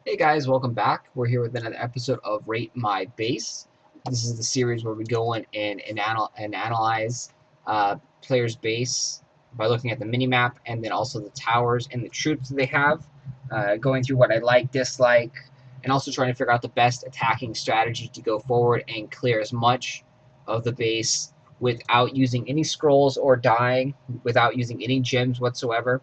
Hey guys, welcome back. We're here with another episode of Rate My Base. This is the series where we go in and analyze players' base by looking at the minimap and then also the towers and the troops that they have, going through what I like, dislike, and also trying to figure out the best attacking strategy to go forward and clear as much of the base without using any scrolls or dying, without using any gems whatsoever.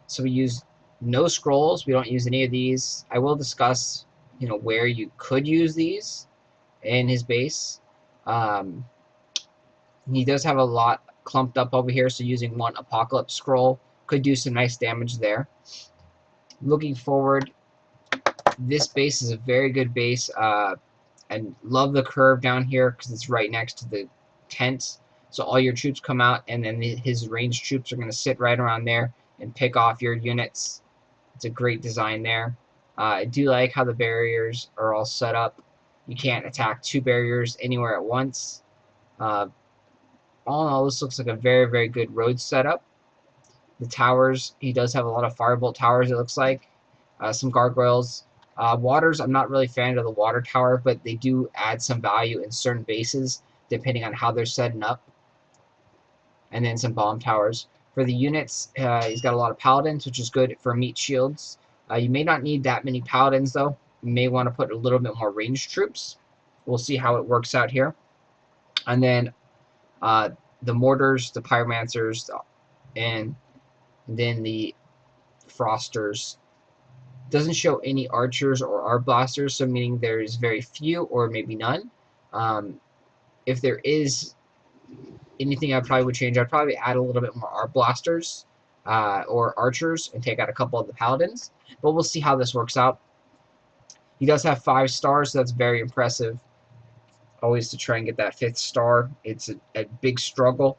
So we use no scrolls. We don't use any of these. I will discuss, where you could use these in his base. Um, he does have a lot clumped up over here, so using one Apocalypse scroll could do some nice damage there. Looking forward, this base is a very good base. And love the curve down here because it's right next to the tents. So all your troops come out, and then his ranged troops are going to sit right around there and pick off your units. It's a great design there. I do like how the barriers are all set up. You can't attack two barriers anywhere at once. All in all, this looks like a very, very good road setup. The towers, he does have a lot of firebolt towers, it looks like. Some gargoyles. Waters, I'm not really a fan of the water tower, but they do add some value in certain bases, depending on how they're setting up. And then some bomb towers. For the units, he's got a lot of paladins, which is good for meat shields. You may not need that many paladins, though. You may want to put a little bit more ranged troops. We'll see how it works out here. And then the mortars, the pyromancers, and then the frosters. Doesn't show any archers or arc blasters, so meaning there's very few or maybe none. If there is anything I probably would change, I'd probably add a little bit more arc blasters or archers and take out a couple of the paladins. But we'll see how this works out. He does have 5 stars, so that's very impressive. Always to try and get that 5th star. It's a big struggle.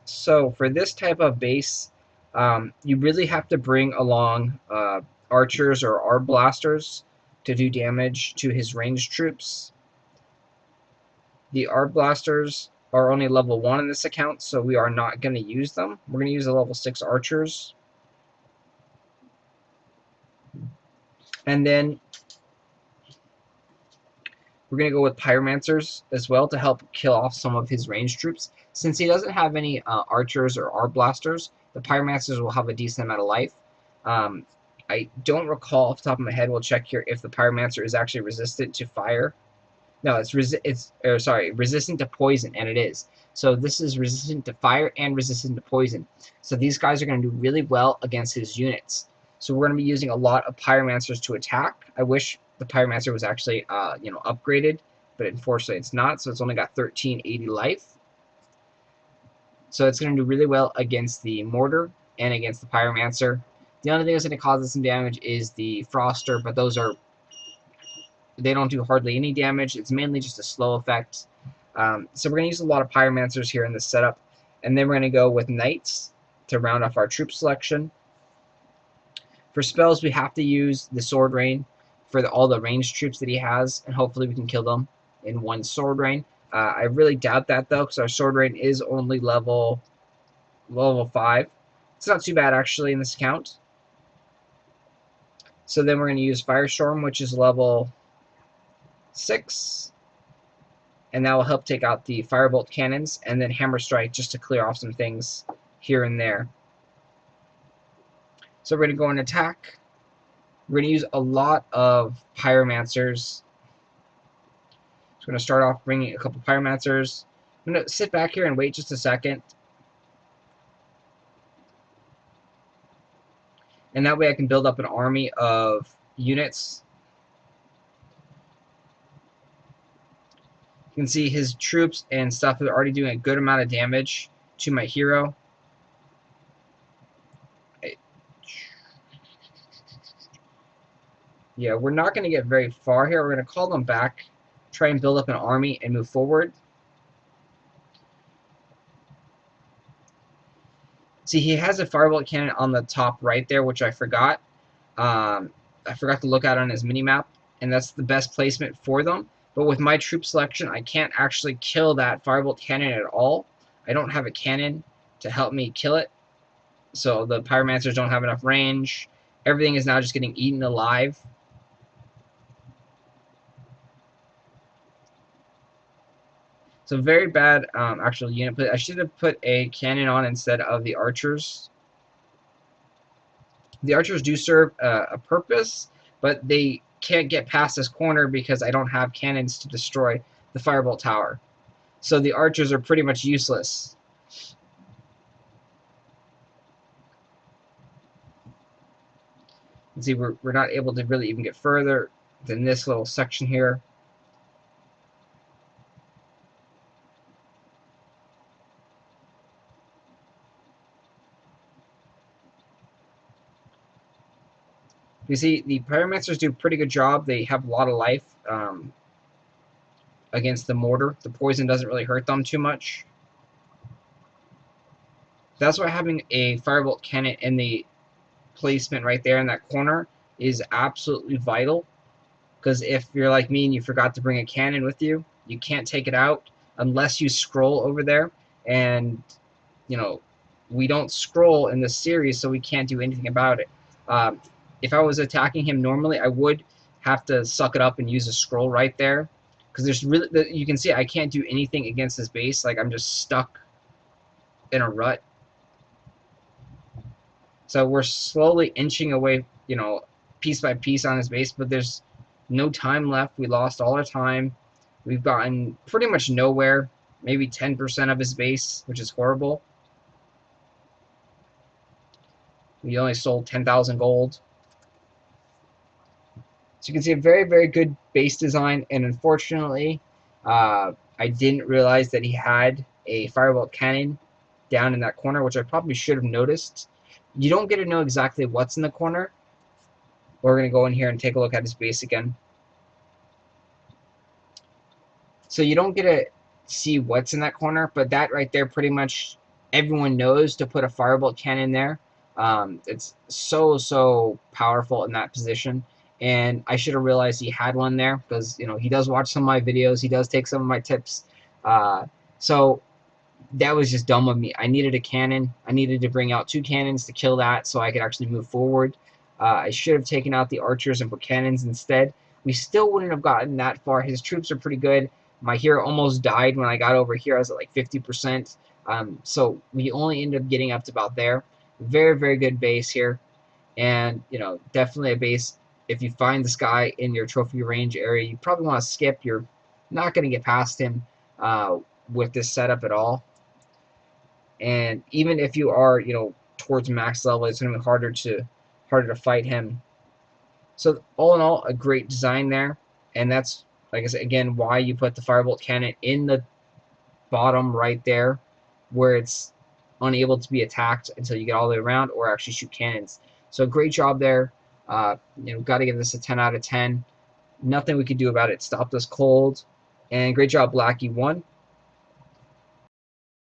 So for this type of base, you really have to bring along archers or arc blasters to do damage to his ranged troops. The arc blasters are only level 1 in this account, so we are not going to use them. We're going to use the level 6 archers. And then we're going to go with pyromancers as well to help kill off some of his ranged troops. Since he doesn't have any archers or arc blasters, the pyromancers will have a decent amount of life. I don't recall off the top of my head. We'll check here if the pyromancer is actually resistant to fire. No, it's resistant to poison, and it is. So this is resistant to fire and resistant to poison. So these guys are going to do really well against his units. So we're going to be using a lot of pyromancers to attack. I wish the pyromancer was actually upgraded, but unfortunately it's not. So it's only got 1380 life. So it's going to do really well against the mortar and against the pyromancer. The only thing that's going to cause us some damage is the froster, but they don't do hardly any damage. It's mainly just a slow effect. So we're going to use a lot of pyromancers here in this setup. And then we're going to go with knights to round off our troop selection. For spells, we have to use the sword rain for all the ranged troops that he has, and hopefully we can kill them in one sword rain. I really doubt that, though, because our sword rain is only level 5. It's not too bad, actually, in this account. So then we're going to use Firestorm, which is level 6, and that will help take out the firebolt cannons, and then hammer strike just to clear off some things here and there. So we're going to go and attack. We're going to use a lot of pyromancers. So we're going to start off bringing a couple pyromancers. I'm going to sit back here and wait just a second, and that way I can build up an army of units. You can see his troops and stuff are already doing a good amount of damage to my hero. Yeah, we're not going to get very far here. We're going to call them back, try and build up an army, and move forward. See, he has a firebolt cannon on the top right there, which I forgot. I forgot to look at on his minimap, and that's the best placement for them. But with my troop selection, I can't actually kill that firebolt cannon at all. I don't have a cannon to help me kill it. So the pyromancers don't have enough range, Everything is now just getting eaten alive. So very bad actual unit. But I should have put a cannon on instead of the archers. The archers do serve a purpose, but they can't get past this corner because I don't have cannons to destroy the firebolt tower. So the archers are pretty much useless. You see, we're not able to really even get further than this little section here. You see, the pyromancers do a pretty good job. They have a lot of life against the mortar. The poison doesn't really hurt them too much. That's why having a firebolt cannon in the placement right there in that corner is absolutely vital. Because if you're like me and you forgot to bring a cannon with you, you can't take it out unless you scroll over there. And, you know, we don't scroll in this series, so we can't do anything about it. If I was attacking him normally, I would have to suck it up and use a scroll right there. Because there's really, you can see I can't do anything against his base. Like, I'm just stuck in a rut. So we're slowly inching away, you know, piece by piece on his base, but there's no time left. We lost all our time. We've gotten pretty much nowhere, maybe 10% of his base, which is horrible. We only sold 10,000 gold. So you can see a very, very good base design, and unfortunately, I didn't realize that he had a firebolt cannon down in that corner, which I probably should have noticed. You don't get to know exactly what's in the corner. We're going to go in here and take a look at his base again. So you don't get to see what's in that corner, but that right there, pretty much everyone knows to put a firebolt cannon there. It's so powerful in that position, and I should have realized he had one there because, you know, he does watch some of my videos. He does take some of my tips. So that was just dumb of me. I needed a cannon. I needed to bring out 2 cannons to kill that so I could actually move forward. I should have taken out the archers and put cannons instead. We still wouldn't have gotten that far. His troops are pretty good. My hero almost died when I got over here. I was at like 50%. So we only ended up getting up to about there. Very, very good base here. And, you know, definitely a base. If you find this guy in your trophy range area, you probably want to skip. You're not going to get past him with this setup at all. And even if you are, you know, towards max level, it's going to be harder to fight him. So all in all, a great design there. And that's, like I said, again, why you put the firebolt cannon in the bottom right there, where it's unable to be attacked until you get all the way around or actually shoot cannons. So great job there. You know, got to give this a 10 out of 10. Nothing we could do about it. Stopped us cold. And great job, Blacki1.